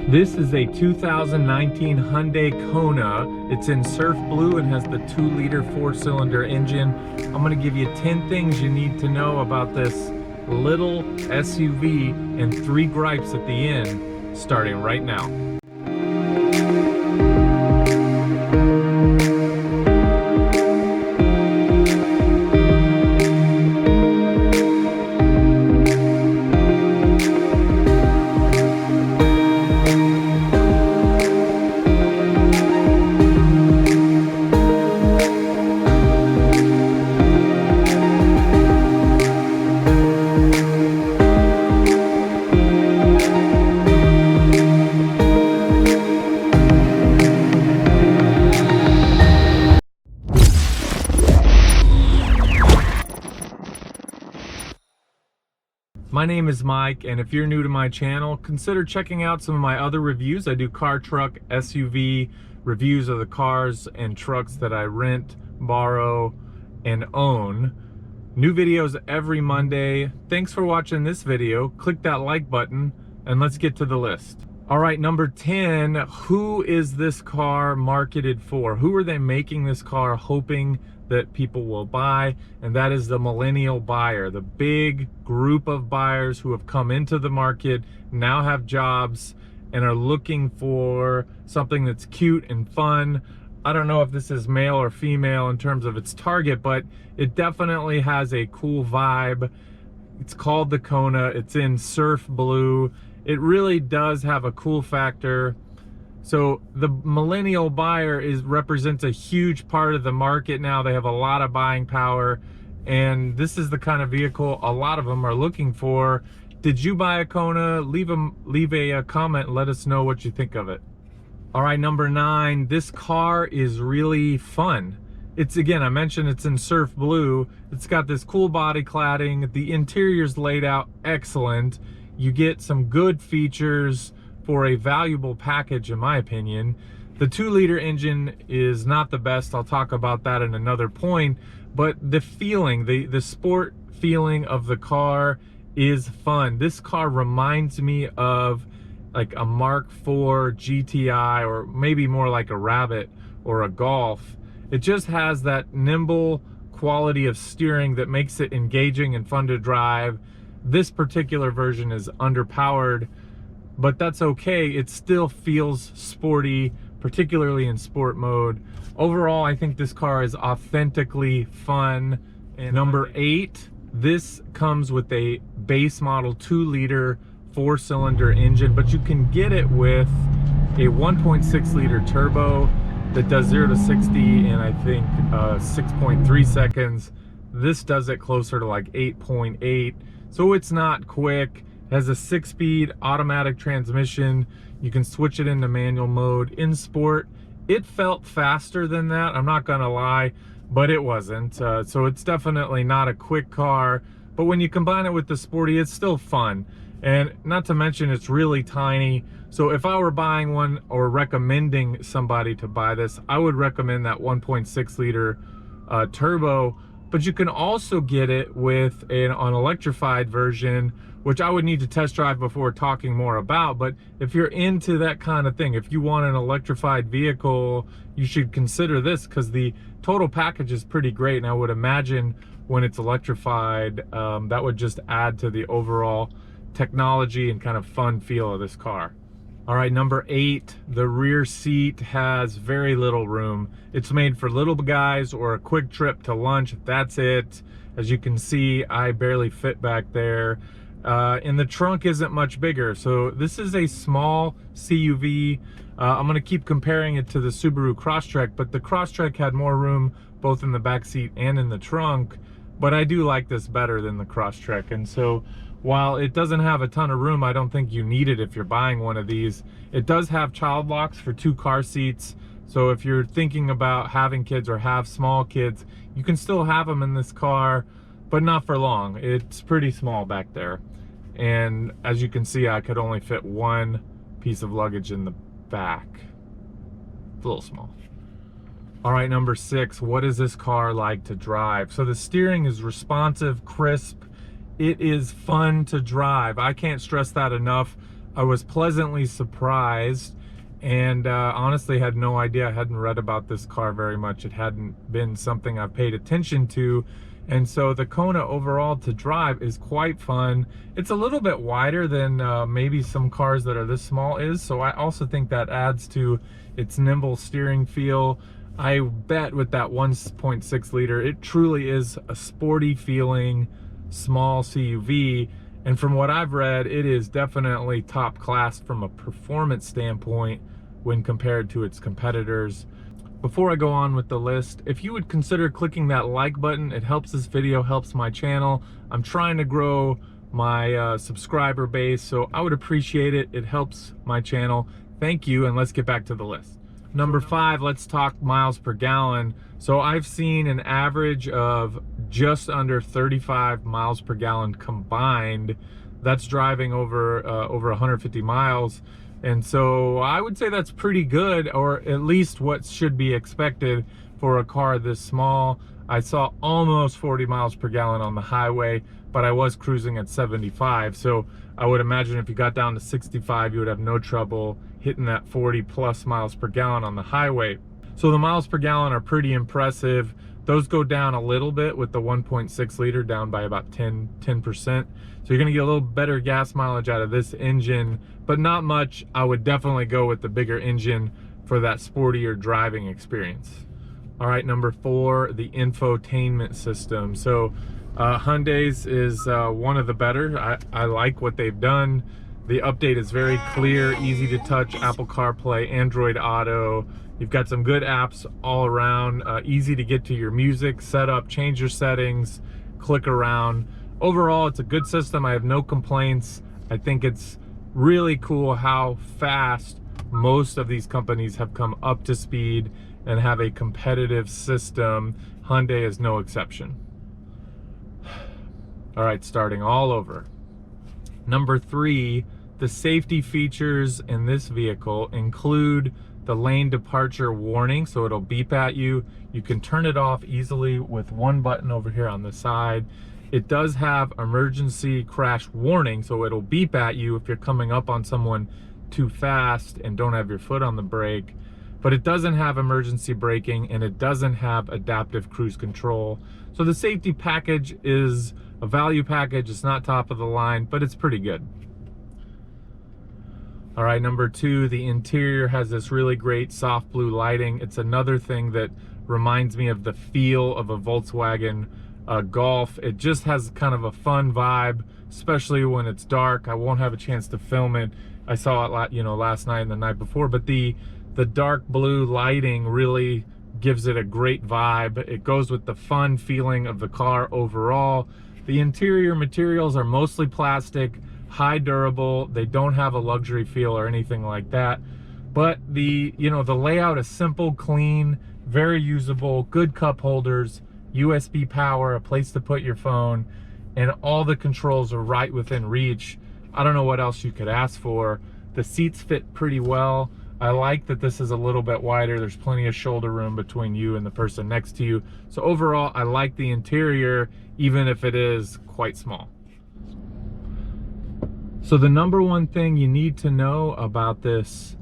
This is a 2019 Hyundai Kona. It's in surf blue and has the 2-liter 4-cylinder engine. I'm going to give you 10 things you need to know about this little SUV and 3 gripes at the end, starting right now. My name is Mike, and if you're new to my channel, consider checking out some of my other reviews. I do car, truck, SUV reviews of the cars and trucks that I rent, borrow, and own. New videos every Monday. Thanks for watching this video. Click that like button, and let's get to the list. All right, number 10, who is this car marketed for? Who are they making this car hoping that people will buy? And that is the millennial buyer, the big group of buyers who have come into the market, now have jobs, and are looking for something that's cute and fun. I don't know if this is male or female in terms of its target, but it definitely has a cool vibe. It's called the Kona. It's in surf blue. It really does have a cool factor. So the millennial buyer represents a huge part of the market now. They have a lot of buying power, and this is the kind of vehicle a lot of them are looking for. Did you buy a Kona? Leave a comment and let us know what you think of it. All right, number 9, this car is really fun. It's, again, I mentioned it's in surf blue. It's got this cool body cladding. The interior's laid out excellent. You get some good features for a valuable package, in my opinion. The 2-liter engine is not the best. I'll talk about that in another point, but the feeling, the sport feeling of the car is fun. This car reminds me of like a Mark IV GTI, or maybe more like a Rabbit or a Golf. It just has that nimble quality of steering that makes it engaging and fun to drive. This particular version is underpowered, but that's okay. It still feels sporty, particularly in sport mode. Overall, I think this car is authentically fun. And number 8, this comes with a base model 2-liter 4-cylinder engine, but you can get it with a 1.6-liter turbo that does 0 to 60 in, I think, 6.3 seconds. This does it closer to like 8.8. So it's not quick. It has a 6-speed automatic transmission. You can switch it into manual mode. In sport, it felt faster than that, I'm not gonna lie, but it wasn't. So it's definitely not a quick car, but when you combine it with the sporty, it's still fun. And not to mention, it's really tiny. So if I were buying one or recommending somebody to buy this, I would recommend that 1.6-liter turbo. But you can also get it with an electrified version, which I would need to test drive before talking more about. But if you're into that kind of thing, if you want an electrified vehicle, you should consider this, because the total package is pretty great. And I would imagine when it's electrified, that would just add to the overall technology and kind of fun feel of this car. All right, number 8, the rear seat has very little room. It's made for little guys or a quick trip to lunch. That's it. As you can see, I barely fit back there. And the trunk isn't much bigger. So this is a small CUV. I'm gonna keep comparing it to the Subaru Crosstrek, but the Crosstrek had more room both in the back seat and in the trunk. But I do like this better than the Crosstrek. And so while it doesn't have a ton of room, I don't think you need it if you're buying one of these. It does have child locks for 2 car seats. So if you're thinking about having kids or have small kids, you can still have them in this car, but not for long. It's pretty small back there. And as you can see, I could only fit 1 piece of luggage in the back. It's a little small. All right, number 6, what is this car like to drive? So the steering is responsive, crisp. It is fun to drive. I can't stress that enough. I was pleasantly surprised and honestly had no idea. I hadn't read about this car very much. It hadn't been something I've paid attention to. And so the Kona overall to drive is quite fun. It's a little bit wider than maybe some cars that are this small is. So I also think that adds to its nimble steering feel. I bet with that 1.6 liter, it truly is a sporty feeling small CUV. And from what I've read, it is definitely top class from a performance standpoint when compared to its competitors. Before I go on with the list, if you would consider clicking that like button, it helps this video, helps my channel. I'm trying to grow my subscriber base, so I would appreciate it. It helps my channel. Thank you, and let's get back to the list. Number 5, let's talk miles per gallon. So I've seen an average of just under 35 miles per gallon combined. That's driving over 150 miles. And so I would say that's pretty good, or at least what should be expected for a car this small. I saw almost 40 miles per gallon on the highway, but I was cruising at 75. So I would imagine if you got down to 65, you would have no trouble hitting that 40 plus miles per gallon on the highway. So the miles per gallon are pretty impressive. Those go down a little bit with the 1.6 liter, down by about 10%. So you're gonna get a little better gas mileage out of this engine, but not much. I would definitely go with the bigger engine for that sportier driving experience. All right, number 4, the infotainment system. So Hyundai's is one of the better. I like what they've done. The update is very clear, easy to touch, Apple CarPlay, Android Auto. You've got some good apps all around, easy to get to your music, set up, change your settings, click around. Overall, it's a good system. I have no complaints. I think it's really cool how fast most of these companies have come up to speed and have a competitive system. Hyundai is no exception. All right, starting all over. Number 3, the safety features in this vehicle include the lane departure warning, so it'll beep at you. You can turn it off easily with one button over here on the side. It does have emergency crash warning, so it'll beep at you if you're coming up on someone too fast and don't have your foot on the brake. But it doesn't have emergency braking, and it doesn't have adaptive cruise control. So the safety package is a value package. It's not top of the line, but it's pretty good. All right, number 2, the interior has this really great soft blue lighting. It's another thing that reminds me of the feel of a Volkswagen Golf. It just has kind of a fun vibe, especially when it's dark. I won't have a chance to film it. I saw it last night and the night before, but the dark blue lighting really gives it a great vibe. It goes with the fun feeling of the car overall. The interior materials are mostly plastic, high durable. They don't have a luxury feel or anything like that. But the layout is simple, clean, very usable, good cup holders, USB power, a place to put your phone, and all the controls are right within reach. I don't know what else you could ask for. The seats fit pretty well. I like that this is a little bit wider. There's plenty of shoulder room between you and the person next to you. So overall, I like the interior, even if it is quite small. So the number one thing you need to know about this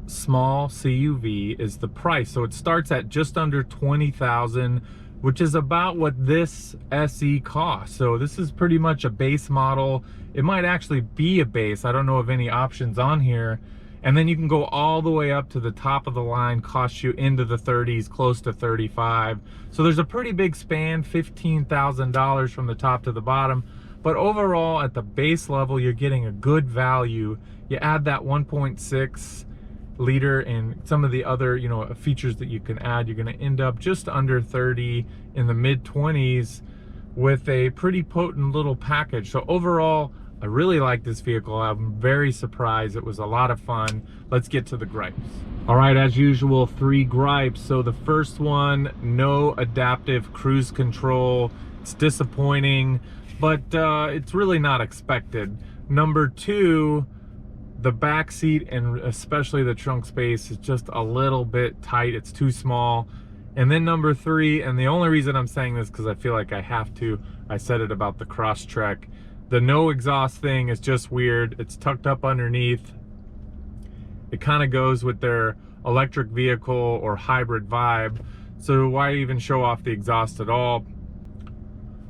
small CUV is the price. So it starts at just under $20,000, which is about what this SE costs. So this is pretty much a base model. It might actually be a base. I don't know of any options on here. And then you can go all the way up to the top of the line, cost you into the 30s, close to 35. So there's a pretty big span, $15,000 from the top to the bottom. But overall, at the base level, you're getting a good value. You add that 1.6 liter and some of the other features that you can add, you're going to end up just under 30, in the mid 20s, with a pretty potent little package. So overall, I really like this vehicle. I'm very surprised. It was a lot of fun. Let's get to the gripes. All right, as usual, 3 gripes. So the first one, no adaptive cruise control. It's disappointing, but it's really not expected. Number 2, the back seat and especially the trunk space is just a little bit tight. It's too small. And then number 3, and the only reason I'm saying this because I feel like I have to, I said it about the Crosstrek. The no exhaust thing is just weird. It's tucked up underneath. It kind of goes with their electric vehicle or hybrid vibe. So why even show off the exhaust at all?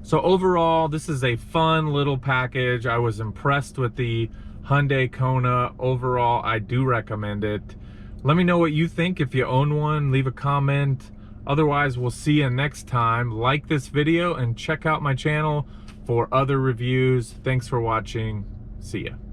So overall, this is a fun little package. I was impressed with the Hyundai Kona. Overall, I do recommend it. Let me know what you think. If you own one, leave a comment. Otherwise, we'll see you next time. Like this video and check out my channel for other reviews. Thanks for watching. See ya.